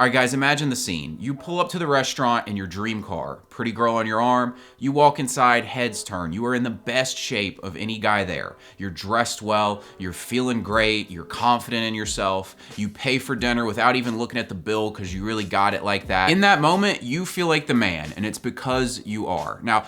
All right, guys, imagine the scene. You pull up to the restaurant in your dream car, pretty girl on your arm. You walk inside, heads turn. You are in the best shape of any guy there. You're dressed well, you're feeling great, you're confident in yourself. You pay for dinner without even looking at the bill because you really got it like that. In that moment, you feel like the man, and it's because you are. Now,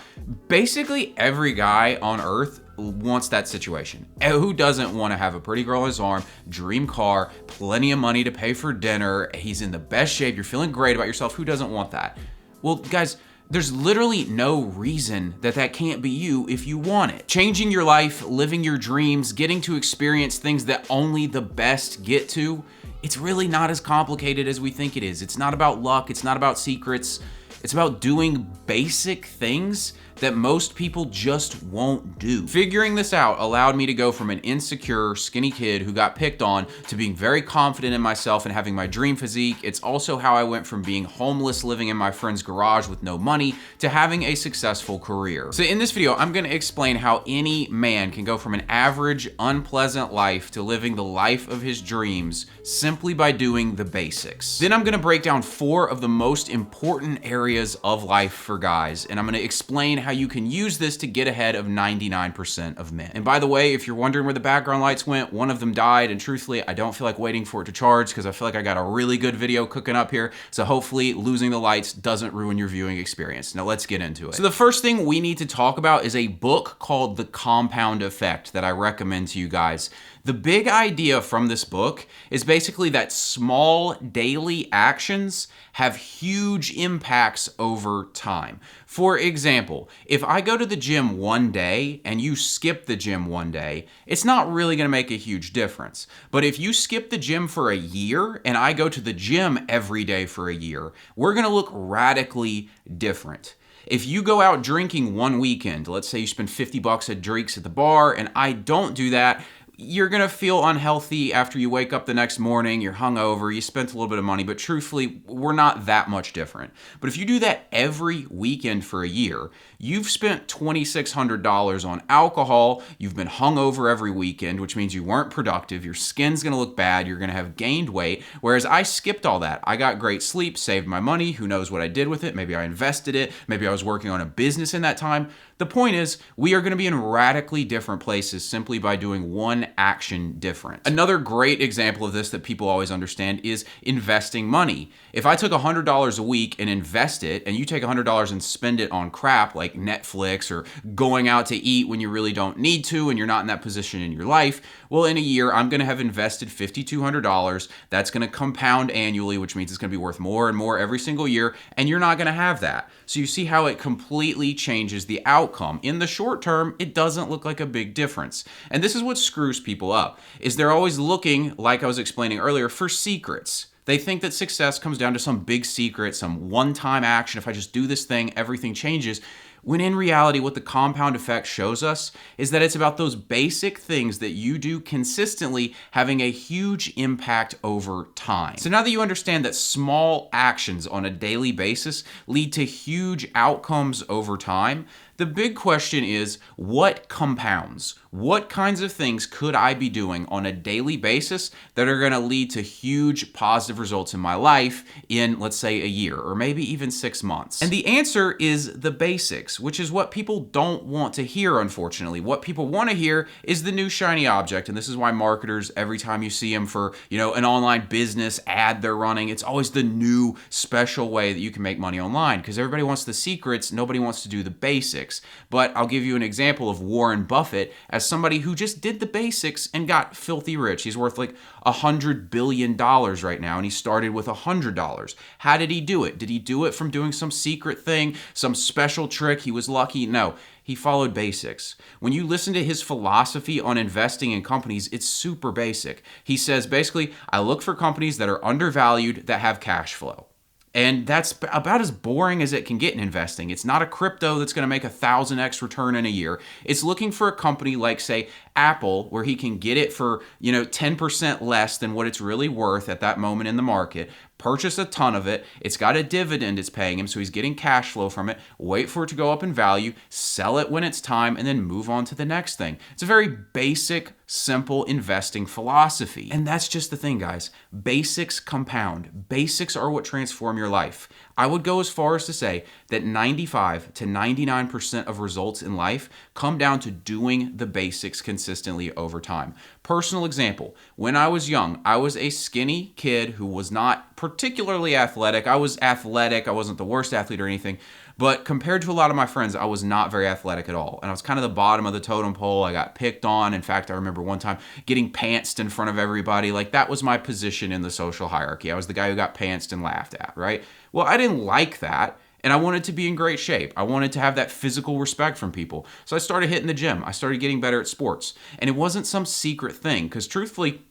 basically every guy on earth wants that situation. Who doesn't want to have a pretty girl on his arm, dream car, plenty of money to pay for dinner, he's in the best shape, you're feeling great about yourself? Who doesn't want that? Well, guys, there's literally no reason that can't be you if you want it. Changing your life, living your dreams, getting to experience things that only the best get to, it's really not as complicated as we think it is. It's not about luck, it's not about secrets, it's about doing basic things that most people just won't do. Figuring this out allowed me to go from an insecure, skinny kid who got picked on to being very confident in myself and having my dream physique. It's also how I went from being homeless, living in my friend's garage with no money, to having a successful career. So in this video, I'm gonna explain how any man can go from an average, unpleasant life to living the life of his dreams simply by doing the basics. Then I'm gonna break down 4 of the most important areas of life for guys, and I'm gonna explain how you can use this to get ahead of 99% of men. And by the way, if you're wondering where the background lights went, one of them died, and truthfully, I don't feel like waiting for it to charge because I feel like I got a really good video cooking up here, so hopefully losing the lights doesn't ruin your viewing experience. Now let's get into it. So the first thing we need to talk about is a book called The Compound Effect that I recommend to you guys. The big idea from this book is basically that small daily actions have huge impacts over time. For example, if I go to the gym one day and you skip the gym one day, it's not really gonna make a huge difference. But if you skip the gym for a year and I go to the gym every day for a year, we're gonna look radically different. If you go out drinking one weekend, let's say you spend 50 bucks at drinks at the bar and I don't do that, you're gonna feel unhealthy after you wake up the next morning, you're hungover, you spent a little bit of money, but truthfully, we're not that much different. But if you do that every weekend for a year, you've spent $2,600 on alcohol, you've been hungover every weekend, which means you weren't productive, your skin's gonna look bad, you're gonna have gained weight, whereas I skipped all that. I got great sleep, saved my money, who knows what I did with it, maybe I invested it, maybe I was working on a business in that time. The point is, we are gonna be in radically different places simply by doing one action different. Another great example of this that people always understand is investing money. If I took $100 a week and invest it, and you take $100 and spend it on crap like Netflix or going out to eat when you really don't need to and you're not in that position in your life, well, in a year, I'm gonna have invested $5,200. That's gonna compound annually, which means it's gonna be worth more and more every single year, and you're not gonna have that. So you see how it completely changes the outcome. In the short term, it doesn't look like a big difference. And this is what screws people up, is they're always looking, like I was explaining earlier, for secrets. They think that success comes down to some big secret, some one-time action. If I just do this thing, everything changes. When in reality, what the compound effect shows us is that it's about those basic things that you do consistently having a huge impact over time. So now that you understand that small actions on a daily basis lead to huge outcomes over time, the big question is, what compounds? What kinds of things could I be doing on a daily basis that are gonna lead to huge positive results in my life in, let's say, a year or maybe even 6 months? And the answer is the basics, which is what people don't want to hear, unfortunately. What people want to hear is the new shiny object, and this is why marketers, every time you see them for, an online business ad they're running, it's always the new special way that you can make money online, because everybody wants the secrets, nobody wants to do the basics. But I'll give you an example of Warren Buffett as somebody who just did the basics and got filthy rich. He's worth like $100 billion right now, and he started with $100. How did he do it? Did he do it from doing some secret thing, some special trick? He was lucky? No. He followed basics. When you listen to his philosophy on investing in companies, it's super basic. He says, basically, I look for companies that are undervalued, that have cash flow. And that's about as boring as it can get in investing. It's not a crypto that's going to make 1,000x return in a year. It's looking for a company like, say, Apple, where he can get it for, 10% less than what it's really worth at that moment in the market, purchase a ton of it. It's got a dividend it's paying him, so he's getting cash flow from it. Wait for it to go up in value, sell it when it's time, and then move on to the next thing. It's a very basic, simple investing philosophy. And that's just the thing, guys. Basics compound. Basics are what transform your life. I would go as far as to say that 95 to 99% of results in life come down to doing the basics consistently over time. Personal example, when I was young, I was a skinny kid who was not particularly athletic. I was athletic. I wasn't the worst athlete or anything. But compared to a lot of my friends, I was not very athletic at all. And I was kind of the bottom of the totem pole. I got picked on. In fact, I remember one time getting pantsed in front of everybody. Like, that was my position in the social hierarchy. I was the guy who got pantsed and laughed at, right? Well, I didn't like that. And I wanted to be in great shape. I wanted to have that physical respect from people. So I started hitting the gym. I started getting better at sports. And it wasn't some secret thing, because truthfully,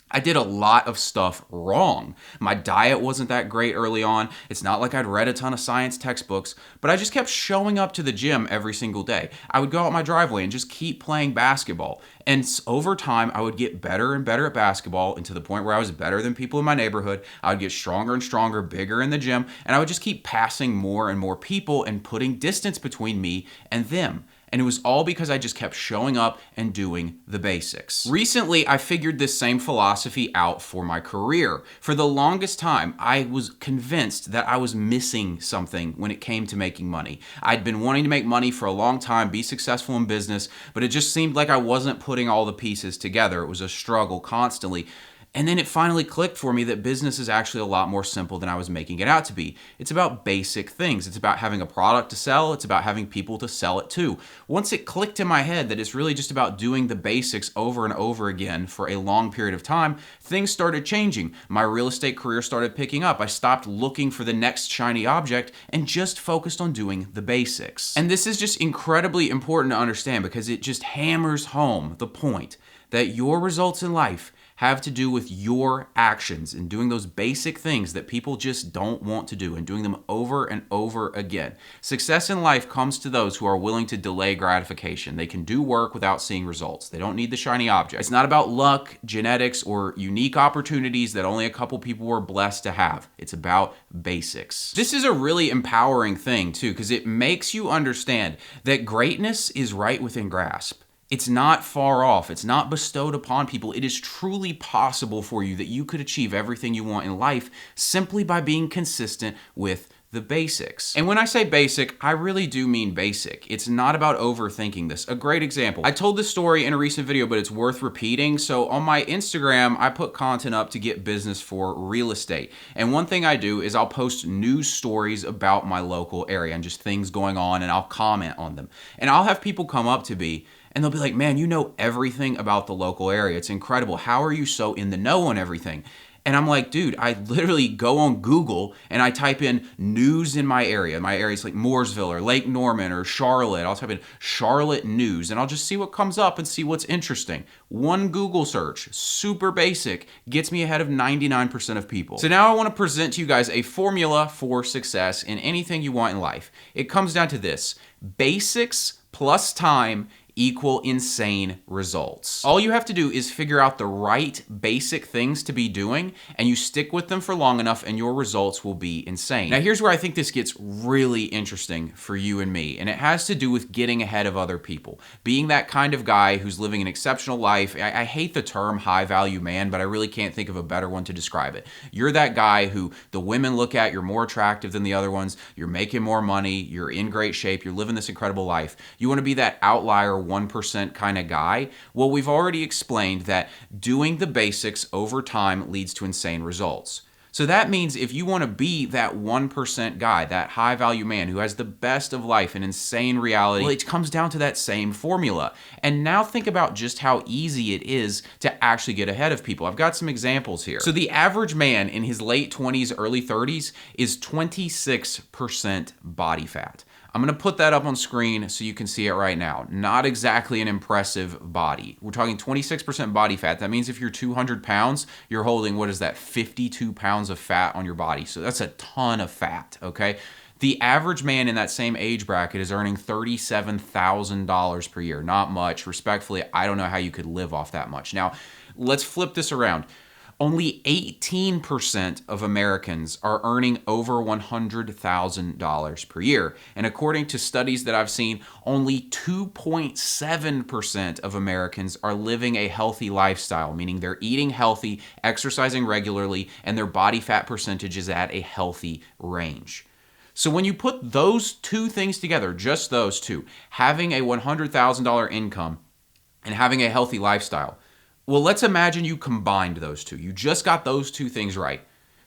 I did a lot of stuff wrong. My diet wasn't that great early on. It's not like I'd read a ton of science textbooks, but I just kept showing up to the gym every single day. I would go out my driveway and just keep playing basketball. And over time, I would get better and better at basketball, and to the point where I was better than people in my neighborhood. I would get stronger and stronger, bigger in the gym, and I would just keep passing more and more people and putting distance between me and them. And it was all because I just kept showing up and doing the basics. Recently, I figured this same philosophy out for my career. For the longest time, I was convinced that I was missing something when it came to making money. I'd been wanting to make money for a long time, be successful in business, but it just seemed like I wasn't putting all the pieces together. It was a struggle constantly. And then it finally clicked for me that business is actually a lot more simple than I was making it out to be. It's about basic things. It's about having a product to sell. It's about having people to sell it to. Once it clicked in my head that it's really just about doing the basics over and over again for a long period of time, things started changing. My real estate career started picking up. I stopped looking for the next shiny object and just focused on doing the basics. And this is just incredibly important to understand, because it just hammers home the point that your results in life have to do with your actions and doing those basic things that people just don't want to do, and doing them over and over again. Success in life comes to those who are willing to delay gratification. They can do work without seeing results. They don't need the shiny object. It's not about luck, genetics, or unique opportunities that only a couple people were blessed to have. It's about basics. This is a really empowering thing too, because it makes you understand that greatness is right within grasp. It's not far off. It's not bestowed upon people. It is truly possible for you that you could achieve everything you want in life simply by being consistent with the basics. And when I say basic, I really do mean basic. It's not about overthinking this. A great example. I told this story in a recent video, but it's worth repeating. So on my Instagram, I put content up to get business for real estate. And one thing I do is I'll post news stories about my local area and just things going on, and I'll comment on them. And I'll have people come up to me and they'll be like, man, you know everything about the local area. It's incredible. How are you so in the know on everything? And I'm like, dude, I literally go on Google and I type in news in my area. My area is like Mooresville or Lake Norman or Charlotte. I'll type in Charlotte news and I'll just see what comes up and see what's interesting. One Google search, super basic, gets me ahead of 99% of people. So now I want to present to you guys a formula for success in anything you want in life. It comes down to this: basics plus time equal insane results. All you have to do is figure out the right basic things to be doing, and you stick with them for long enough and your results will be insane. Now here's where I think this gets really interesting for you and me, and it has to do with getting ahead of other people. Being that kind of guy who's living an exceptional life. I hate the term high value man, but I really can't think of a better one to describe it. You're that guy who the women look at, you're more attractive than the other ones, you're making more money, you're in great shape, you're living this incredible life. You want to be that outlier 1% kind of guy. Well, we've already explained that doing the basics over time leads to insane results. So that means if you want to be that 1% guy, that high value man who has the best of life and insane reality, well, it comes down to that same formula. And now think about just how easy it is to actually get ahead of people. I've got some examples here. So the average man in his late 20s, early 30s is 26% body fat. I'm going to put that up on screen so you can see it right now. Not exactly an impressive body. We're talking 26% body fat. That means if you're 200 pounds, you're holding, what is that, 52 pounds of fat on your body. So that's a ton of fat, okay? The average man in that same age bracket is earning $37,000 per year. Not much. Respectfully, I don't know how you could live off that much. Now, let's flip this around. Only 18% of Americans are earning over $100,000 per year. And according to studies that I've seen, only 2.7% of Americans are living a healthy lifestyle, meaning they're eating healthy, exercising regularly, and their body fat percentage is at a healthy range. So when you put those two things together, just those two, having a $100,000 income and having a healthy lifestyle, well, let's imagine you combined those two. You just got those two things right.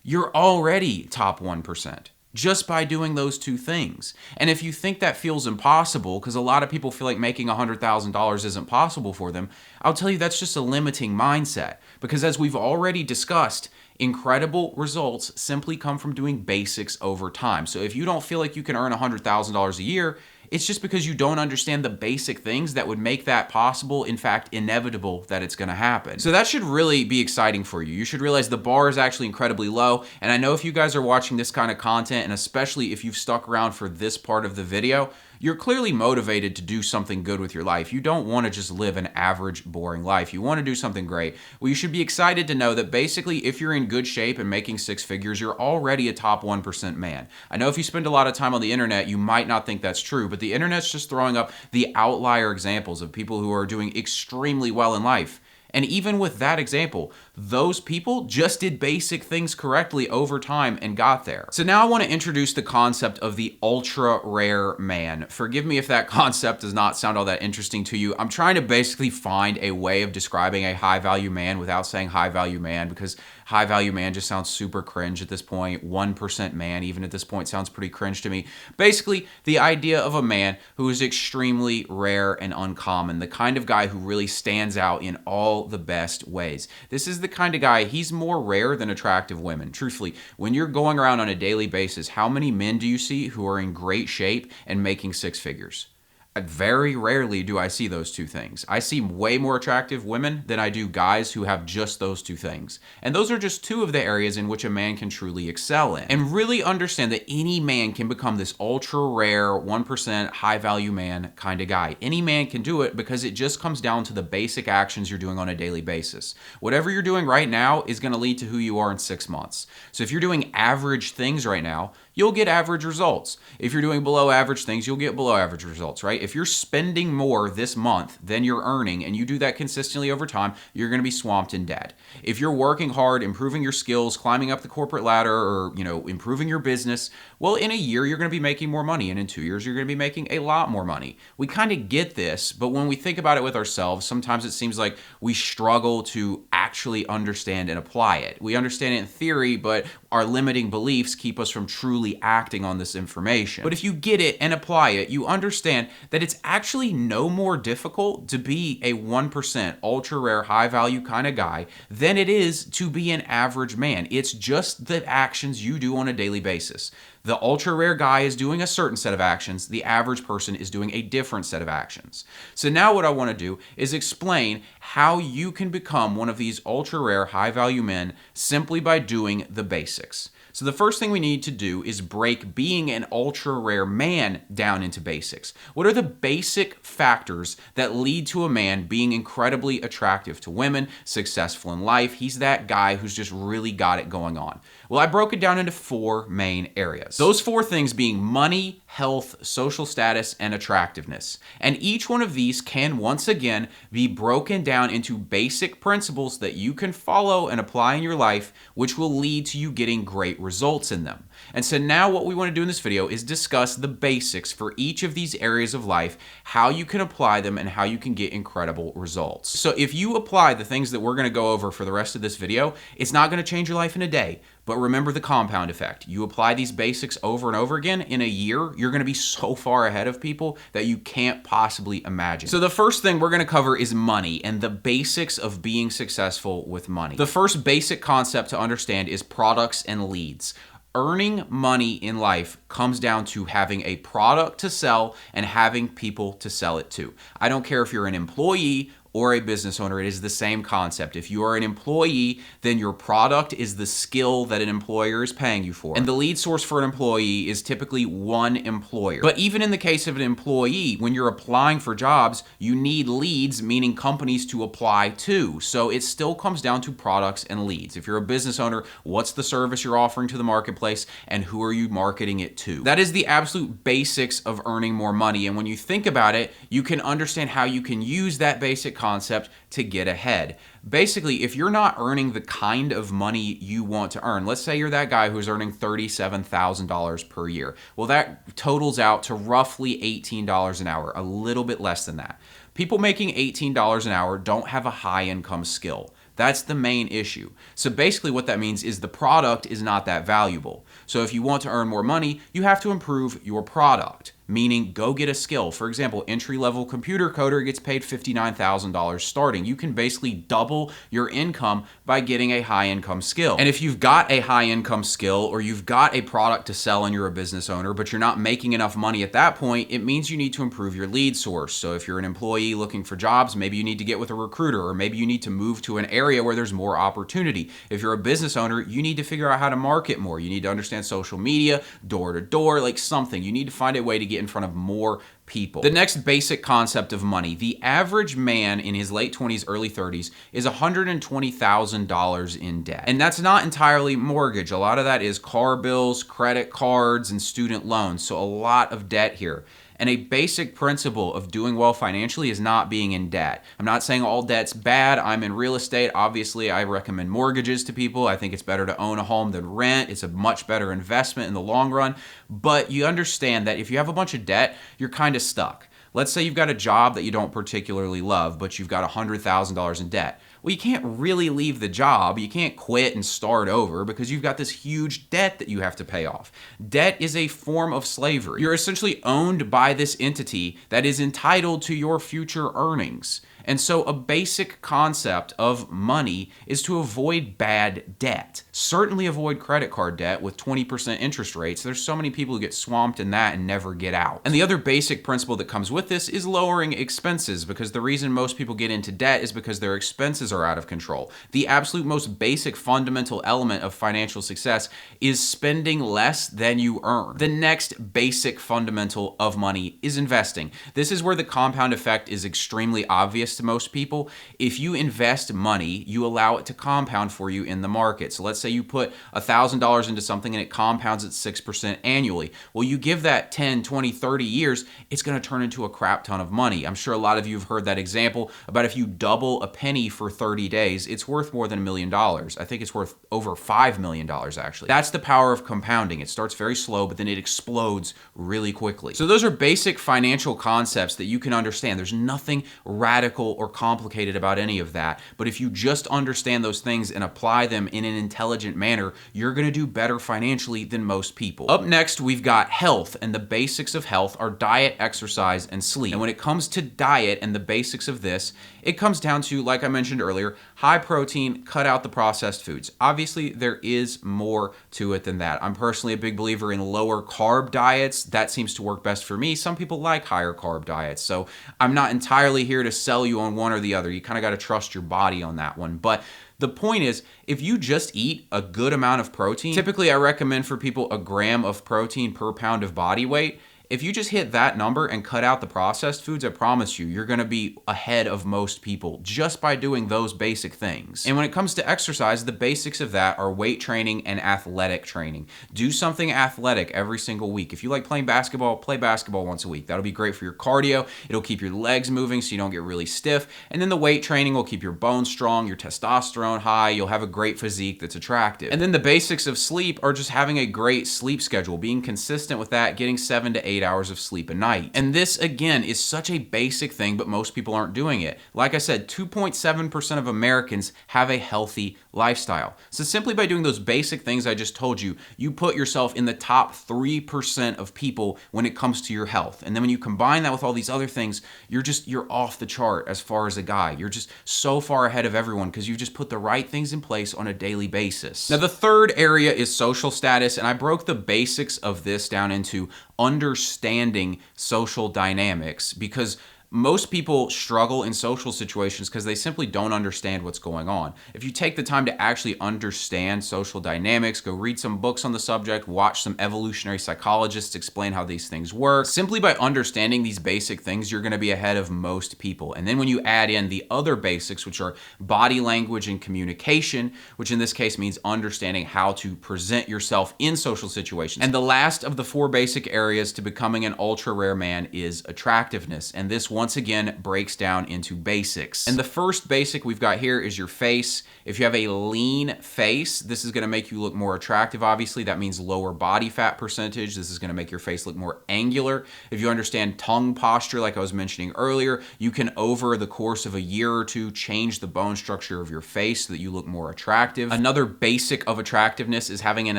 You're already top 1% just by doing those two things. And if you think that feels impossible, because a lot of people feel like making $100,000 isn't possible for them, I'll tell you that's just a limiting mindset. Because as we've already discussed, incredible results simply come from doing basics over time. So if you don't feel like you can earn $100,000 a year, it's just because you don't understand the basic things that would make that possible, in fact, inevitable that it's gonna happen. So that should really be exciting for you. You should realize the bar is actually incredibly low. And I know if you guys are watching this kind of content, and especially if you've stuck around for this part of the video, you're clearly motivated to do something good with your life. You don't want to just live an average, boring life. You want to do something great. Well, you should be excited to know that basically if you're in good shape and making six figures, you're already a top 1% man. I know if you spend a lot of time on the internet, you might not think that's true, but the internet's just throwing up the outlier examples of people who are doing extremely well in life. And even with that example, those people just did basic things correctly over time and got there. So now I want to introduce the concept of the ultra rare man. Forgive me if that concept does not sound all that interesting to you. I'm trying to basically find a way of describing a high value man without saying high value man, because high value man just sounds super cringe at this point. 1% man, even at this point, sounds pretty cringe to me. Basically, the idea of a man who is extremely rare and uncommon, the kind of guy who really stands out in all the best ways. This is the kind of guy, he's more rare than attractive women. Truthfully, when you're going around on a daily basis, how many men do you see who are in great shape and making six figures? Very rarely do I see those two things. I see way more attractive women than I do guys who have just those two things. And those are just two of the areas in which a man can truly excel in. And really understand that any man can become this ultra rare, 1% high value man kind of guy. Any man can do it because it just comes down to the basic actions you're doing on a daily basis. Whatever you're doing right now is going to lead to who you are in 6 months. So if you're doing average things right now, you'll get average results. If you're doing below average things, you'll get below average results, right? If you're spending more this month than you're earning, and you do that consistently over time, you're gonna be swamped in debt. If you're working hard, improving your skills, climbing up the corporate ladder, or improving your business, well, in a year, you're gonna be making more money, and in 2 years, you're gonna be making a lot more money. We kind of get this, but when we think about it with ourselves, sometimes it seems like we struggle to actually understand and apply it. We understand it in theory, but our limiting beliefs keep us from truly acting on this information. But if you get it and apply it, you understand that it's actually no more difficult to be a 1% ultra rare high value kind of guy than it is to be an average man. It's just the actions you do on a daily basis. The ultra rare guy is doing a certain set of actions. The average person is doing a different set of actions. So now what I want to do is explain how you can become one of these ultra rare high value men simply by doing the basics. So the first thing we need to do is break being an ultra rare man down into basics. What are the basic factors that lead to a man being incredibly attractive to women, successful in life? He's that guy who's just really got it going on. Well, I broke it down into 4 main areas. Those 4 things being money, health, social status, and attractiveness. And each one of these can once again be broken down into basic principles that you can follow and apply in your life, which will lead to you getting great results in them. And so now what we want to do in this video is discuss the basics for each of these areas of life, how you can apply them, and how you can get incredible results. So if you apply the things that we're going to go over for the rest of this video, it's not going to change your life in a day. But remember the compound effect. You apply these basics over and over again, in a year, you're going to be so far ahead of people that you can't possibly imagine. So the first thing we're going to cover is money and the basics of being successful with money. The first basic concept to understand is products and leads. Earning money in life comes down to having a product to sell and having people to sell it to. I don't care if you're an employee or a business owner, it is the same concept. If you are an employee, then your product is the skill that an employer is paying you for. And the lead source for an employee is typically one employer. But even in the case of an employee, when you're applying for jobs, you need leads, meaning companies to apply to. So it still comes down to products and leads. If you're a business owner, what's the service you're offering to the marketplace and who are you marketing it to? That is the absolute basics of earning more money. And when you think about it, you can understand how you can use that basic concept to get ahead. Basically, if you're not earning the kind of money you want to earn, let's say you're that guy who's earning $37,000 per year. Well, that totals out to roughly $18 an hour, a little bit less than that. People making $18 an hour don't have a high income skill. That's the main issue. So basically what that means is the product is not that valuable. So if you want to earn more money, you have to improve your product, meaning go get a skill. For example, entry-level computer coder gets paid $59,000 starting. You can basically double your income by getting a high-income skill. And if you've got a high-income skill or you've got a product to sell and you're a business owner, but you're not making enough money at that point, it means you need to improve your lead source. So if you're an employee looking for jobs, maybe you need to get with a recruiter, or maybe you need to move to an area where there's more opportunity. If you're a business owner, you need to figure out how to market more. You need to understand social media, door to door, like something. You need to find a way to get in front of more people. The next basic concept of money, the average man in his late 20s, early 30s is $120,000 in debt. And that's not entirely mortgage. A lot of that is car bills, credit cards, and student loans. So a lot of debt here. And a basic principle of doing well financially is not being in debt. I'm not saying all debt's bad. I'm in real estate. Obviously, I recommend mortgages to people. I think it's better to own a home than rent. It's a much better investment in the long run. But you understand that if you have a bunch of debt, you're kind of stuck. Let's say you've got a job that you don't particularly love, but you've got $100,000 in debt. Well, you can't really leave the job. You can't quit and start over because you've got this huge debt that you have to pay off. Debt is a form of slavery. You're essentially owned by this entity that is entitled to your future earnings. And so a basic concept of money is to avoid bad debt. Certainly avoid credit card debt with 20% interest rates. There's so many people who get swamped in that and never get out. And the other basic principle that comes with this is lowering expenses, because the reason most people get into debt is because their expenses are out of control. The absolute most basic fundamental element of financial success is spending less than you earn. The next basic fundamental of money is investing. This is where the compound effect is extremely obvious to most people. If you invest money, you allow it to compound for you in the market. So let's say you put $1,000 into something and it compounds at 6% annually. Well, you give that 10, 20, 30 years, it's going to turn into a crap ton of money. I'm sure a lot of you have heard that example about if you double a penny for 30 days, it's worth more than $1 million. I think it's worth over $5 million actually. That's the power of compounding. It starts very slow, but then it explodes really quickly. So those are basic financial concepts that you can understand. There's nothing radical or complicated about any of that. But if you just understand those things and apply them in an intelligent manner, you're going to do better financially than most people. Up next, we've got health, and the basics of health are diet, exercise, and sleep. And when it comes to diet and the basics of this, it comes down to, like I mentioned earlier, high protein, cut out the processed foods. Obviously, there is more to it than that. I'm personally a big believer in lower carb diets. That seems to work best for me. Some people like higher carb diets. So I'm not entirely here to sell you on one or the other. You kind of got to trust your body on that one. But the point is, if you just eat a good amount of protein, typically I recommend for people a gram of protein per pound of body weight. If you just hit that number and cut out the processed foods, I promise you're going to be ahead of most people just by doing those basic things. And when it comes to exercise, the basics of that are weight training and athletic training. Do something athletic every single week. If you like playing basketball, play basketball once a week. That'll be great for your cardio. It'll keep your legs moving so you don't get really stiff. And then the weight training will keep your bones strong, your testosterone high. You'll have a great physique that's attractive. And then the basics of sleep are just having a great sleep schedule, being consistent with that, getting 7 to 8 hours of sleep a night. And this, again, is such a basic thing, but most people aren't doing it. Like I said, 2.7% of Americans have a healthy lifestyle. So simply by doing those basic things I just told you, you put yourself in the top 3% of people when it comes to your health. And then when you combine that with all these other things, you're off the chart as far as a guy. You're just so far ahead of everyone because you've just put the right things in place on a daily basis. Now, the third area is social status, and I broke the basics of this down into understanding social dynamics, because Most people struggle in social situations because they simply don't understand what's going on. If you take the time to actually understand social dynamics, go read some books on the subject, watch some evolutionary psychologists explain how these things work, simply by understanding these basic things, you're going to be ahead of most people. And then when you add in the other basics, which are body language and communication, which in this case means understanding how to present yourself in social situations. And the last of the 4 basic areas to becoming an ultra rare man is attractiveness. And this once again breaks down into basics. And the first basic we've got here is your face. If you have a lean face, this is going to make you look more attractive. Obviously, that means lower body fat percentage. This is going to make your face look more angular. If you understand tongue posture, like I was mentioning earlier, you can, over the course of a year or two, change the bone structure of your face so that you look more attractive. Another basic of attractiveness is having an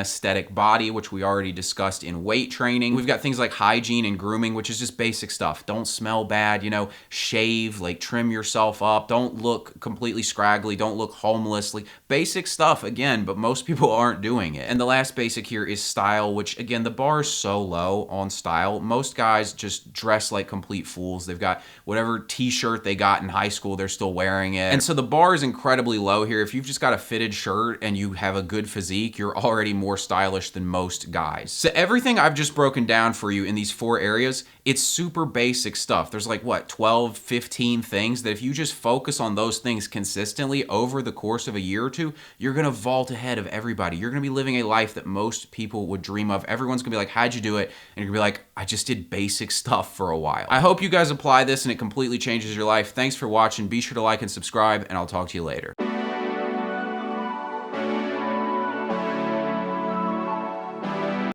aesthetic body, which we already discussed in weight training. We've got things like hygiene and grooming, which is just basic stuff. Don't smell bad, shave, like trim yourself up. Don't look completely scraggly. Don't look homeless. Like basic stuff again, but most people aren't doing it. And the last basic here is style, which again, the bar is so low on style. Most guys just dress like complete fools. They've got whatever t-shirt they got in high school, they're still wearing it. And so the bar is incredibly low here. If you've just got a fitted shirt and you have a good physique, you're already more stylish than most guys. So everything I've just broken down for you in these 4 areas, it's super basic stuff. There's like, 12, 15 things that if you just focus on those things consistently over the course of a year or two, you're gonna vault ahead of everybody. You're gonna be living a life that most people would dream of. Everyone's gonna be like, how'd you do it? And you're gonna be like, I just did basic stuff for a while. I hope you guys apply this and it completely changes your life. Thanks for watching. Be sure to like and subscribe, and I'll talk to you later.